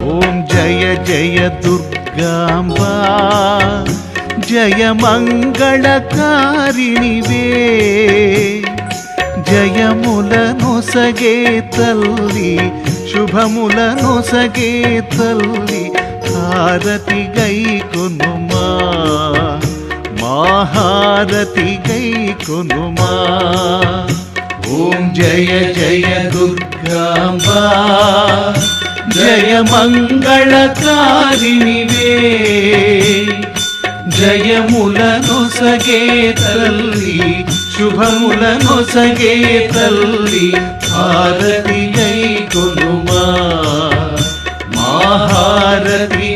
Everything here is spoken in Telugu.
ఓం జయ జయ దుర్గాంబా జయ మంగళకారిణివే జయములనొసగే తల్లి శుభములనొసగే తల్లి హారతి గైకొనుమా మహారతి గైకొనుమా ఓం జయ జయ దుర్గాంబా జయ మంగళకారిణివే జయములనొసగే తల్లి శుభములనొసగే తల్లి హారతి గైకొనుమా మహారతి